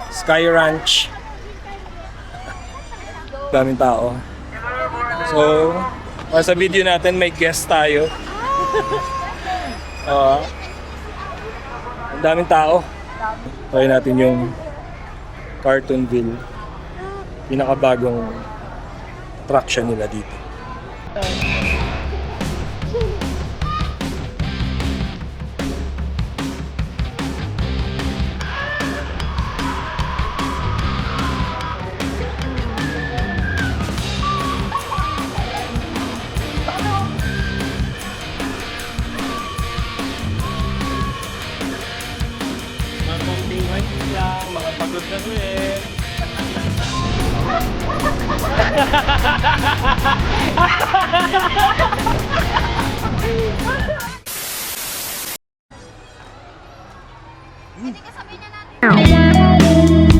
Sky Ranch. Daming tao. So, sa video natin may guest tayo. Ang daming tao. Try natin yung Cartoonville. Pinakabagong attraction nila dito. Mga pagod na rin. Hindi ka sabihin na natin.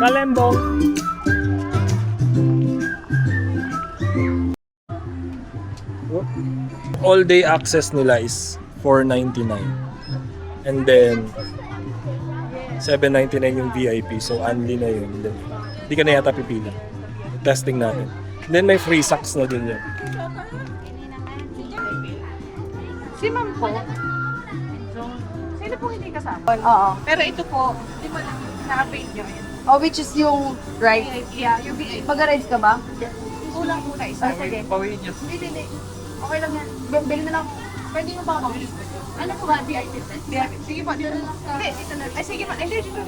Kalembong. All day access nila is $4.99. And then $7.99 yung VIP. So only na yun. Then, hindi ka na yata pipila. Testing natin. Then may free socks na din yun. Si ma'am po. Sino po hindi kasama? Oo. Pero ito po, di mo naka-paid nyo yun. Oh, which is yung right? Yeah, yung VIP. Mag-rides ka ba? Kulang muna isa. Sige. Pawin niyo. Hindi. Okay lang yan. Bili na lang. Pwede mo ba ako? Ano po ba? VIP? Sige po, dito na lang. Hindi, dito na. Ay, sige po. Ay, dito na.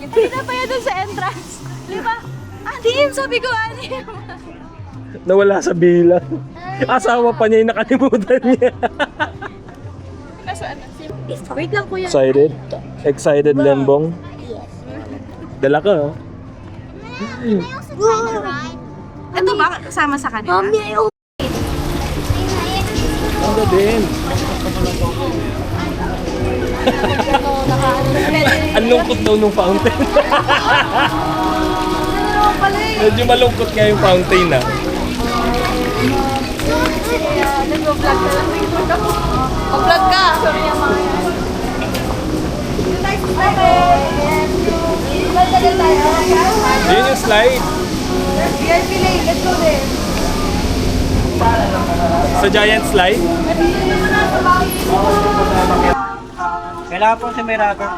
Hindi na pa yan dun sa entrance. Di ba? Anim, sabi ko anim. Nawala sa bilang. Asawa pa niya yung nakalimutan niya. Nasaan na? Wait lang kuya. Excited? Excited, Lembong? Dala ka, ha? Ito ba kasama sa kanila? Mami, ayaw. Ano din? Ang lungkot daw nung fountain. Medyo malungkot nga yung fountain, ha? Nag-vlog ka lang. Mag-vlog ka! Yun yung slide. VIP lane, let's go there. Sa giant slide. Kailangan po si may rubber.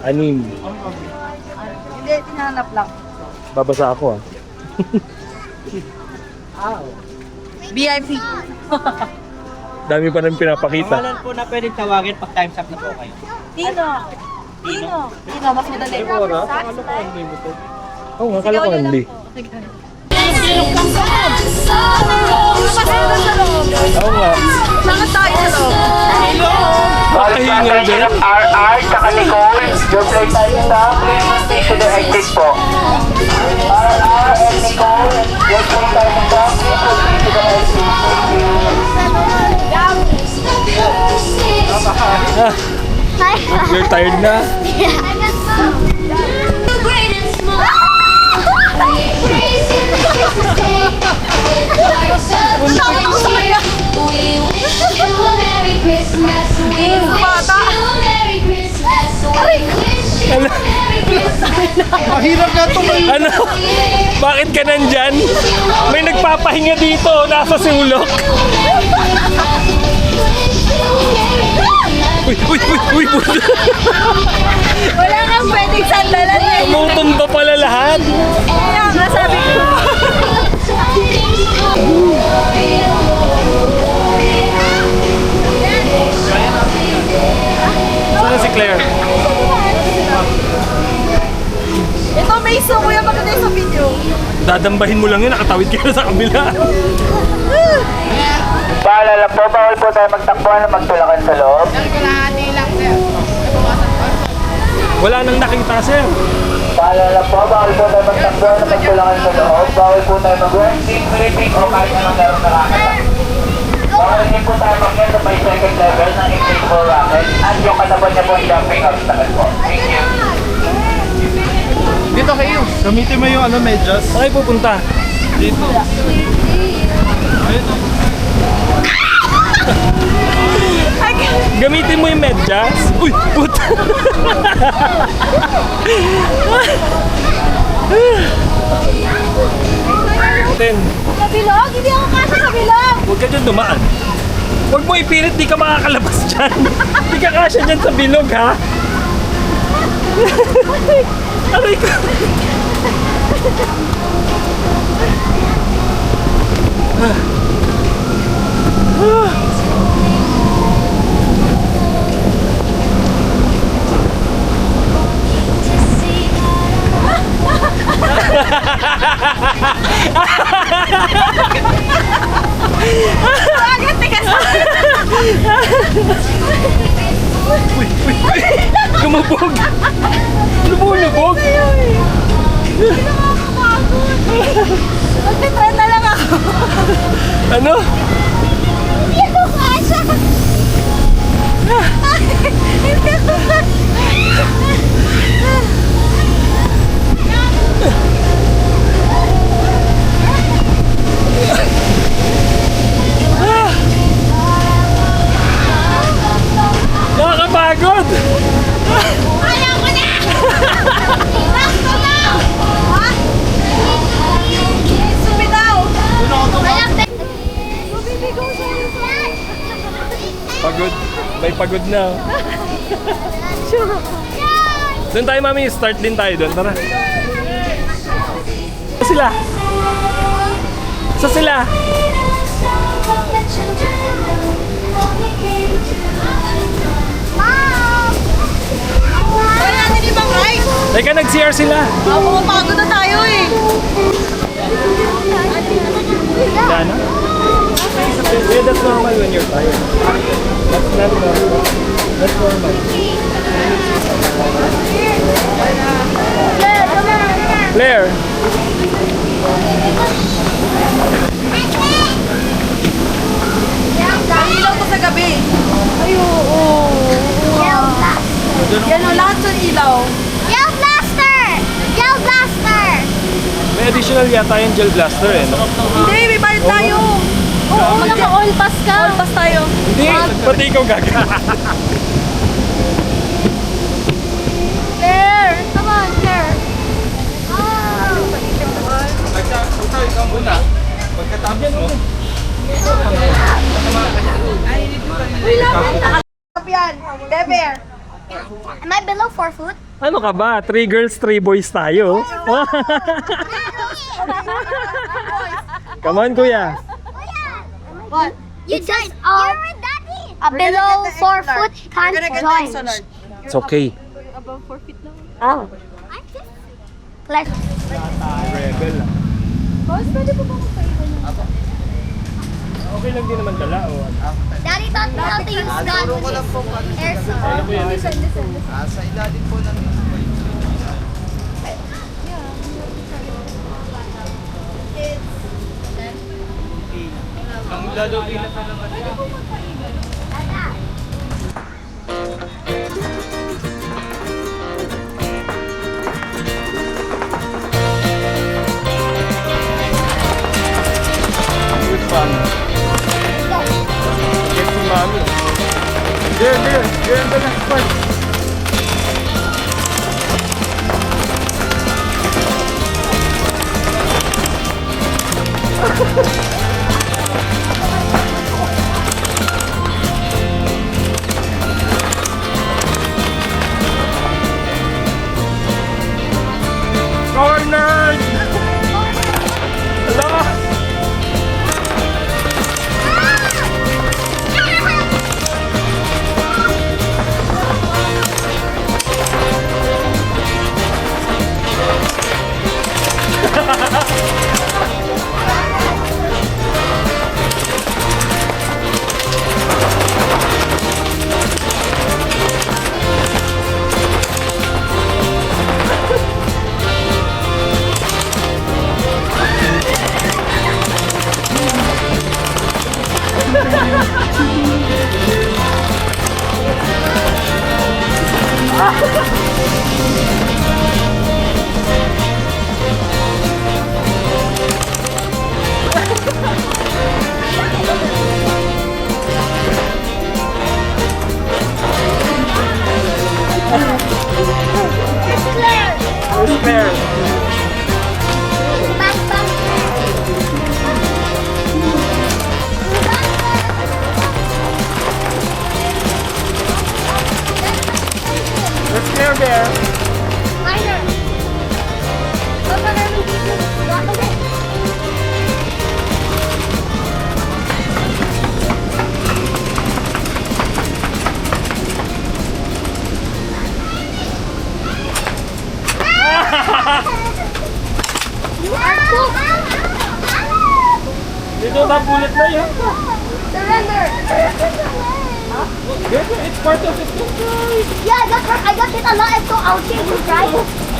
Anim. Hindi, tinanap lang. Babasa ako, ha? VIP. Dami pa rin pinapakita. Pangalan po na pwedeng tawagin pag time's up na po kayo. Tino. Mas madali. Oo, nga, kala ko hindi. Oo nga. Saan tayo sa loob? Makahingal din. RR tsaka Nicole, yung play tayo sa station ng exit po. RR and Nicole, yung play tayo sa station ng exit. You're tired na? Mahirap na ito. Ano? Bakit ka nandyan? May nagpapahinga dito, nasa sulok. Uy, Wala kang pwedeng sandalan eh. tumutumba pala lahat. Kaya nga sabi ko. Saan si Claire? face mo, kuya, maganda yung sa video. Dadambahin mo lang yun, nakatawid ka na sa kabila. Paalala po, bawal po tayo magtakbuhan na magtulakan sa loob. Wala nang nakita, sir. Paalala po, bawal po tayo magtakbuhan na magtulakan sa loob. Bawal po tayo mag-resting, breathing, o kahit anong laro nakakata. Bawal din po tayo mag sa may second level ng inflatable rocket at yung katapat niya po ang jumping obstacle po. Thank you. Dito kayo. Gamitin mo yung medyas. Saan kayo pupunta? Dito. Gamitin mo yung medyas. Uy, puta. Ten. Sa bilog? Hindi ako kasya sa bilog. Huwag ka dyan dumaan. Huwag mo ipilit, di ka makakalabas dyan. Di ka kasya dyan sa bilog, ha? Aray ko. Agad, tigas. Lumubog. Lumulubog. Magtitry na lang ako. Ano? Hindi ako kasya. Hindi ako kasya. Nakakapagod. Ayaw ko na! Basta na! Ha? Sumitaw! Subibigaw sa'yo. Pagod. May pagod na. Doon tayo, mami. Start din tayo doon. Tara. Sila. Sa sila. Kaya natin ibang ride. Teka, nag-CR sila. Pumapagod na tayo eh. Dana? Yeah, that's normal when you're tired. That's not normal. That's normal. Blair! Ilaw ko sa gabi. Ay, oo. Yan o, lahat yung ilaw. Gel Blaster! Gel Blaster! May additional yata yung gel blaster eh, no? Hindi, may bayad tayo. Oo, naka-all pass ka. All pass tayo. Hindi, pati ikaw gaga. Claire! Come on, Claire. Ikaw muna. Pagkatapos mo. Yan, Beber. Am I below 4 foot? Ano ka ba? 3 girls, 3 boys tayo. Come on, kuya. What? You just, below 4 foot can't join. It's okay. Oh. Let's Rebel. Boss, pwede po ba magpaiwan ng Okay lang din naman dala. O. Daddy taught me how to use gun. Airsoft. Sa ilalim po ng ang lalo din na naman. Good fun. Get si mami. There, you're in the next part. Where's Pear? Bang, bang. Where's Pear Bear? Minor. Papa, namin dito. Walk away. You are cool. Dito ba bullet na yun? Surrender. It's part of it. Yeah, I got hit a lot and so ouchie, right?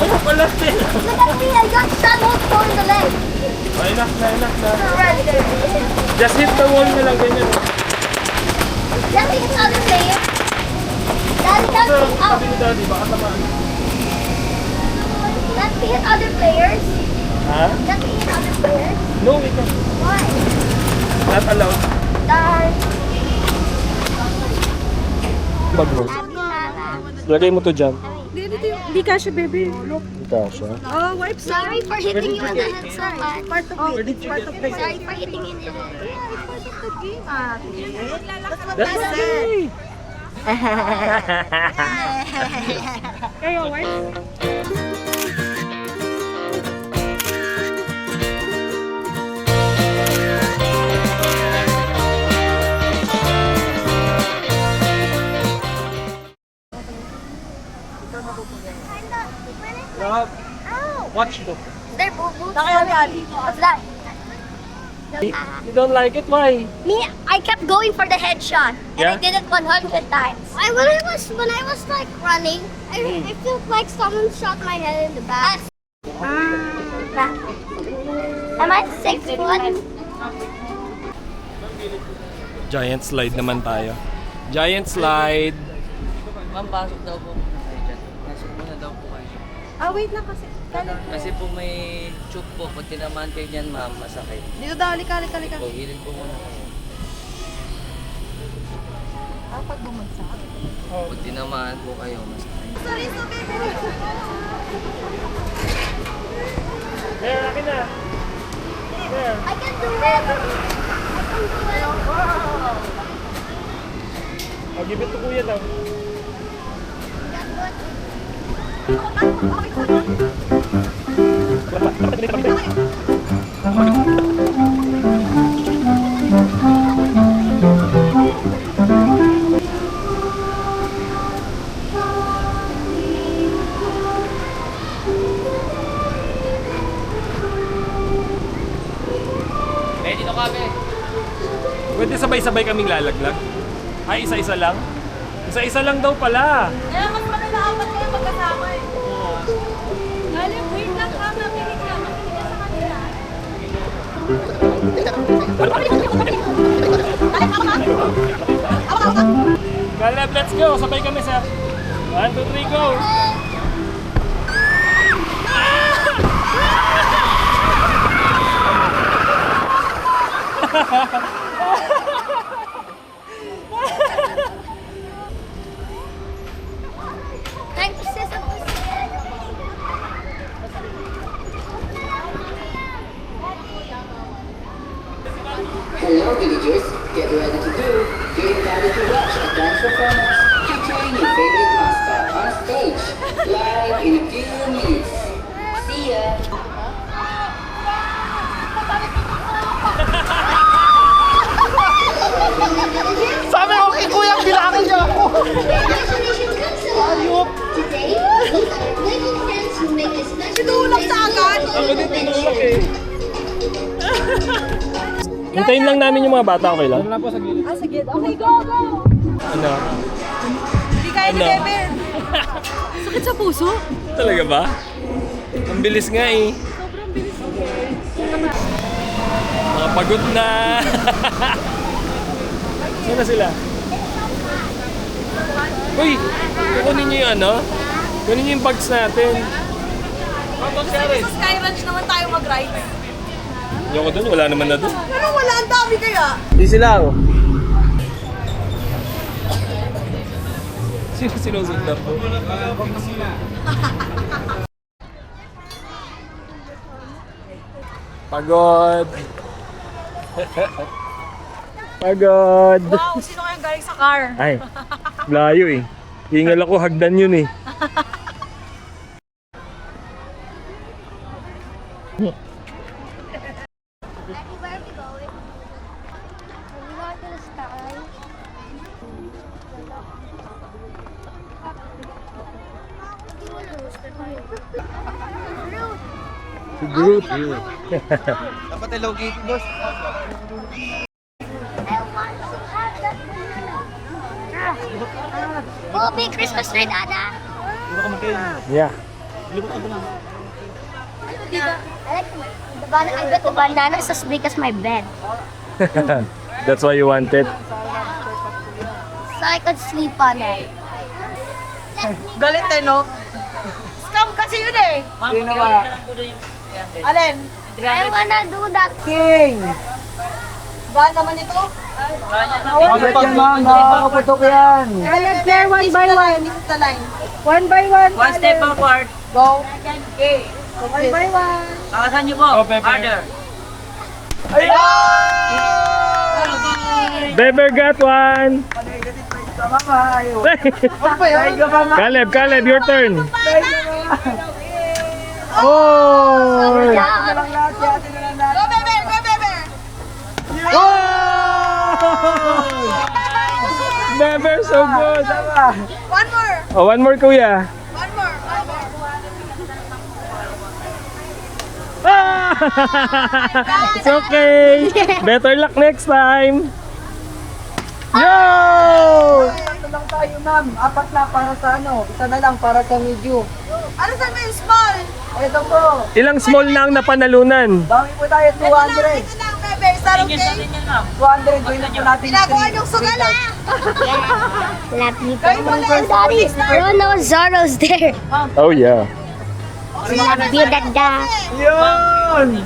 Ano pala din? Look at me, I got shot also in the leg. Enough na. Surrender. Just hit the wall na lang ganyan. That is other player. Daddy, that's Sa me out. sabi ni Daddy, baka tamaan. Let's hit other players. Ha? Let's hit other players. No, we can't. Why? Not allowed. Die. Bag mo. Lagay mo to dyan. Hindi ka siya, baby. Ito siya. Oh, wipes. Sorry for hitting you in the head so much. Part of it. It's part of the game. Sorry for hitting you in the head. That's okay. Kayo, wipes. Watch to. There, boo boo. What's that? You don't like it? Why? Me, I kept going for the headshot, and Yeah? I did it 100 times. When I was like running, I felt like someone shot my head in the back. Back. Am I 6 foot? Giant slide naman tayo. Giant slide. Ma'am, pasok daw po kayo dyan. Pasok muna daw po kayo. Wait lang kasi. Kasi po may choke po. Pag tinamaan kayo dyan, ma'am, masakit. Dito daw, lika. Po, hilid po muna kayo. Pag bumagsak. Pag tinamaan po kayo, masakit. There, akin na. There. I can do it. I'll give it to Kuya daw. Ready to kami. Pwede sabay-sabay kaming lalaglag? Ay, isa-isa lang? Isa-isa lang daw pala. Kaya mas maganda apat kayo magkasama eh. Galing, wait lang ha, makinig ka sa kanila. Caleb, let's go. Sabay kami, sir. 1, 2, 3, go. Thank you, sis. Hello villagers, get ready to do. You're invited to watch a dance performance featuring your favorite mascot on stage, live in a few minutes. See ya! Sabi ko kay Kuya, bilangin niyo ako. Ayup! Today, we are little friends who make a special Tinulak sa agad! Ako din tinulak eh. Hintayin lang namin yung mga bata, okay lang? Sige, okay, go, go! Ano? Hindi kaya ni Ano? Kevin. Sakit sa puso? Talaga ba? Ang bilis nga eh. Sobrang bilis. Mga pagod na. Saan na sila? Uy! Kukunin niyo yung ano? Kunin niyo yung bags natin. Sa Sky Ranch naman tayo mag-ride. Yung ko doon, wala naman na doon. Pero wala, ang dami kaya. Easy lang. Sino sinusundan po? Pagod. Pagod. Wow, sino kayang galing sa car? Ay, layo eh. Hingal ako, hagdan yun eh. Daddy, where are we going? Are we going to the sky? Si Groot. Dapat hello Kitty, boss. I want to have that banana. Oh, big Christmas tree, Dada. Yeah. I like the banana. I bet the banana is as big as my bed, That's why you wanted. so I could sleep on it. Galit eh, no? Scam kasi yun eh. Sino ba? Alin? I wanna do that. King! Gaan naman ito? Bakit yan, ma'am? Nakakaputok yan. Claire, one by one. This is the line. One by one. One step backward. Go. Okay. One by one. Akasan niyo po. Harder. Beber got one. Caleb, your turn. Oh! Go, Bebe! Go, Bebe! Beber, so good. One more. Oh, one more, kuya. One more. One more. It's okay. Better luck next time. Yo! Ito lang tayo, ma'am. Apat na para sa ano. Isa na lang para sa medium. Ano sa may small? Ito po. Ilang small na ang napanalunan? Bawi po tayo 200. Ito lang, Bebe. Is that okay? 200. Gawin po natin. Ginagawa niyong sugal, ha? Love you, Daddy. Brontosaurus there. Oh yeah. Love you, Dada. Yun!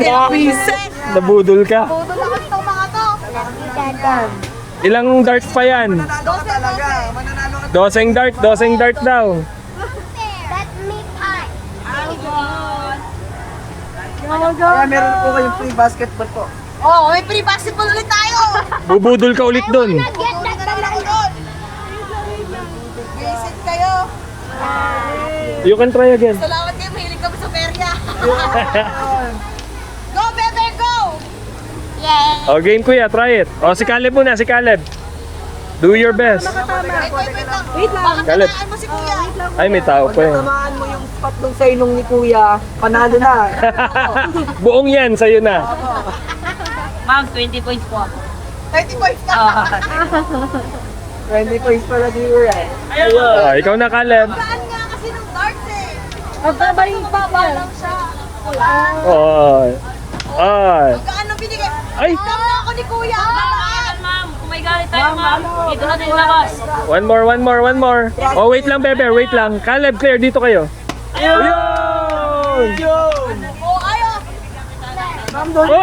Reset. Nabudol ka. Puto naman itong mga to. Love you, Dada. Ilang darts pa yan? Doseng dart daw. Let me pie. Kaya meron po kayong free basketball po. Oh, may free basketball ulit tayo. Bubudol ka ulit dun. Get that banana. Visit kayo. You can try again. Salamat kayo, mahilig kami sa perya. Go, Bebe, go! Yay. Oh, game kuya, try it. Oh, si Caleb muna, si Caleb. Do your best. Wait lang. Baka Caleb. tanaan mo si Kuya. Ay, may tao pa yan. Tamaan mo yung spot dun sa inong ni Kuya. Panalo na. Buong yan, sa'yo na. Ma'am, 20 points po. 30 points ka. 20 points pala di Kuya. Oh, ikaw na, Caleb. Saan nga kasi ng darts eh. Magbaba lang siya. Oh. Ah. Gaano binigay? Ay! Ikaw na ako ni Kuya. Mataan. Ma'am, kung may galit tayo, ma'am. Dito natin ilabas. One more. Oh, wait lang, Bebe, wait lang. Caleb, Claire, dito kayo. Ayun! Oh, ayaw. Oh!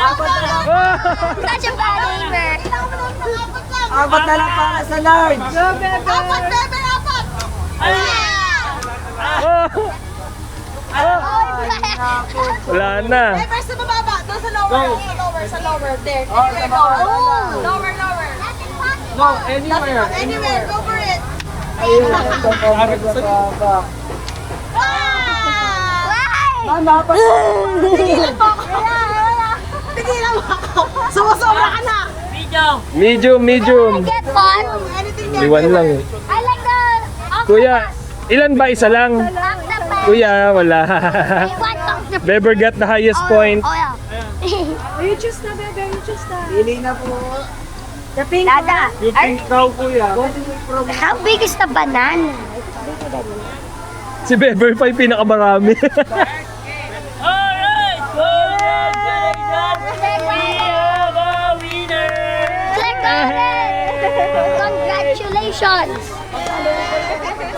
Apat na lang. Such a bad neighbor. Apat na lang para sa large. Apat, Bebe, apat. Wala na. Bebe, sa bababa. Doon sa lower. Sa lower. There. Lower. No, anywhere. Anywhere, go for it. Tigilan mo ako. Tigilan mo ako. Sumusobra ka na. Medium. Get fun. Anything Liwan lang eh. I like the Kuya, ilan ba? Isa lang? octopus. Kuya, wala. I want octopus. Beber got the highest point. Oh, yeah. Pili na po. The pink Dada, Yung pink daw, Kuya. how big is the banana? Si Beber pa yung pinakamarami. Alright! Congratulations! We have a winner! Click on it! Congratulations!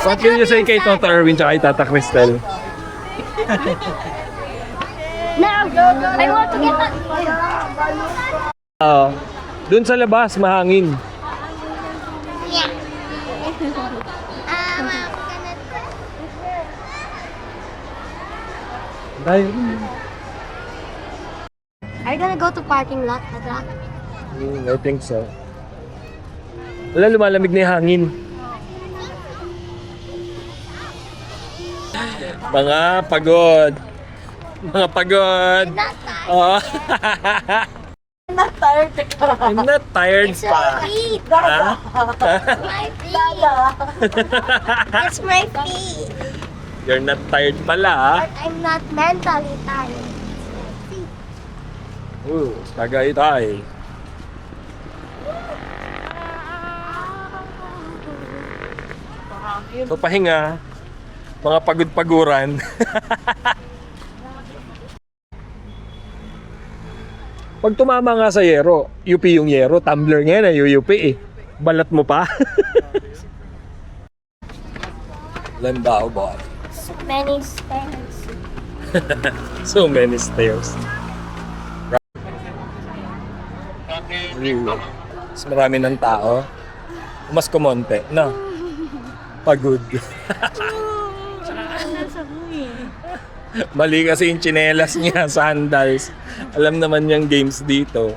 What can you say kay Toto Erwin tsaka kay Tata Cristel? Now, I want to get that. Doon sa labas, mahangin. Yeah. I'm gonna. Dahil, Are you gonna go to parking lot na that? I think so. Wala, lumalamig na yung hangin. Mga pagod. Mga pagod. Not tired. Oh. Not tired ka. I'm not tired It's pa. my feet. Ha? My feet. It's my feet. You're not tired pala, ha? But I'm not mentally tired. Tagay tayo. So, pahinga. Mga pagod-paguran. Pag tumama nga sa yero, UP yung yero, tumbler nga na UP eh. Balat mo pa. Lambao boy. So many stairs. So many stairs. Mas marami ng tao. Mas kumonte, no? Pagod. Mali kasi yung tsinelas niya, sandals. Alam naman niyang games dito.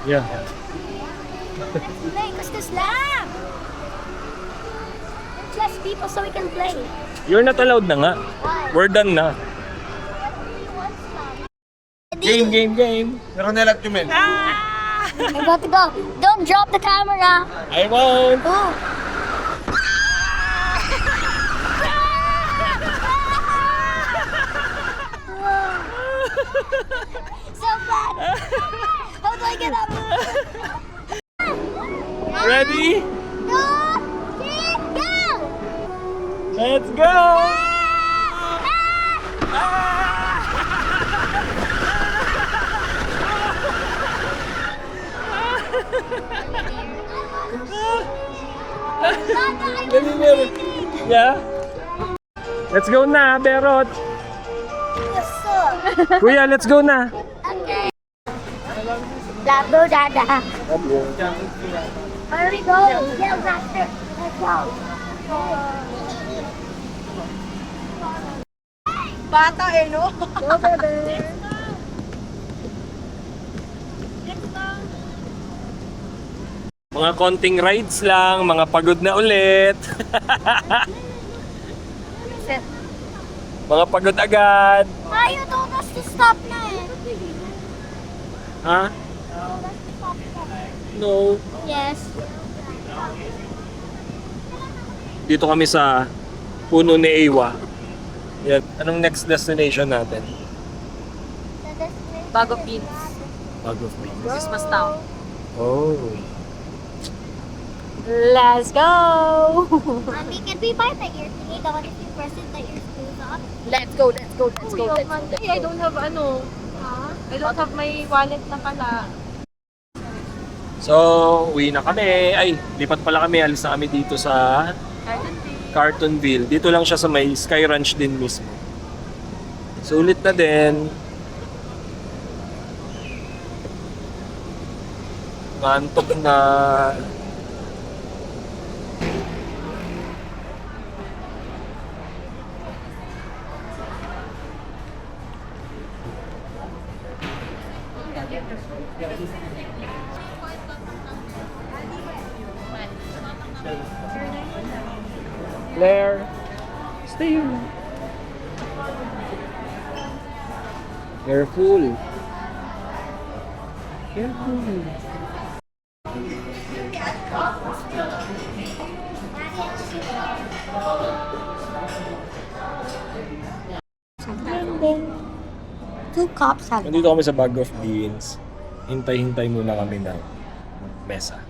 Yeah. Play, because there's less. There's less people so we can play. You're not allowed na nga. Why? We're done na. Game. Meron na lang men. I'm about to go. Don't drop the camera. I won't. Ooh. So bad. How do I get up? Ready? No, go! Let's go! Yeah? Let's go na, Berot. Yes, sir. Kuya, let's go na. Okay. Labo dada. Where we go? Yeah, faster. Let's go. Bata eh, no? Go, baby. Mga konting rides lang, mga pagod na ulit. Mga pagod agad. Ah, you told us to stop na eh. Ha? No. Yes. Dito kami sa puno ni Ewa. Yan. Anong next destination natin? Bago Pins. Bago Queens. Christmas Town. Oh. Let's go! Mommy, can we buy the ear thingy? The one if you press it, the ear goes off? Let's go, let's go, let's go, let's go. I don't have ano. I don't have my wallet na pala. So, uwi na kami. Ay, lipat pala kami. Alis na kami dito sa Cartonville. Dito lang siya sa may Sky Ranch din mismo. Sulit na din. Antok na. Claire, stay here. Careful. Careful. Two cops have Nandito kami sa Bag of Beans. Hintay-hintay muna kami ng mesa.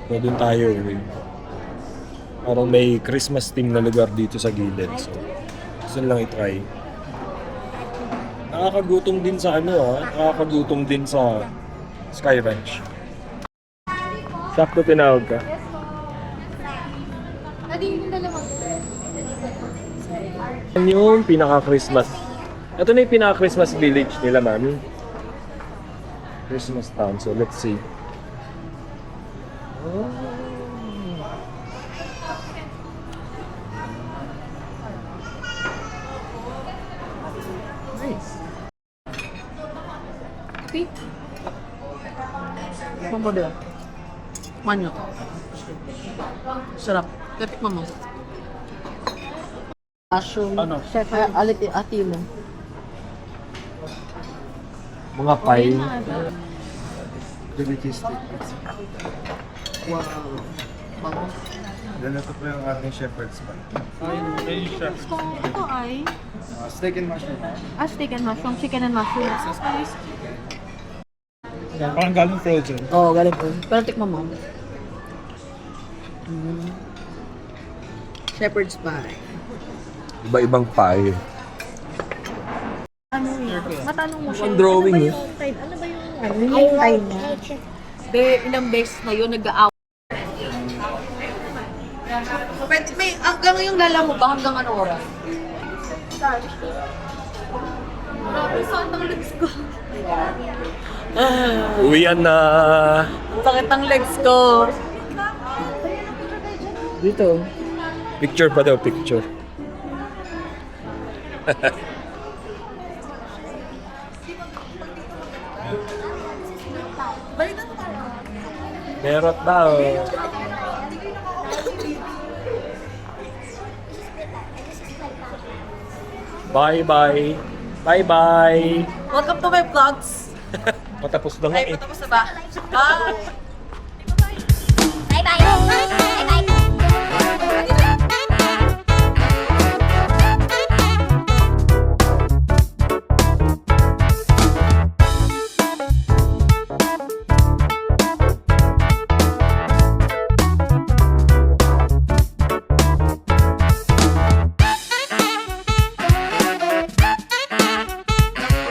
So, doon tayo uwi. Parang may Christmas theme na lugar dito sa gilid. So, gusto lang i-try. Nakakagutom din sa nakakagutom din sa Sky Ranch. Sakto tinawag ka. Yan yung pinaka-Christmas. Ito na yung pinaka-Christmas village nila, mami. Christmas town. So, let's see. Oh. Nice. Ano ba doon? Manyo. Sarap. Katikman mo. Aso. Ano? Chef, ati mo. Mga pie. Wow. Bango. Then ito po yung ating shepherd's pie. Ayun siya. Ito ay Steak and mushroom. steak and mushroom, chicken and mushroom. Parang galing frozen. Oo, galing po. Pero tikman mo. Shepherd's pie. Iba-ibang pie. Ano yun? Matanong mo siya. Ang drawing, ano ba yung time na? Ilang beses na yun nag-aaw. May hanggang ngayong lala mo ba? Hanggang ano oras? Saan ang legs ko? Uwian na. Sakit ang legs ko. Dito. Picture pa daw, picture. Merot daw. Bye-bye. Bye-bye. Welcome to my vlogs. Patapos na nga Ay, eh. patapos na ba? Bye! Bye bye. Bye bye.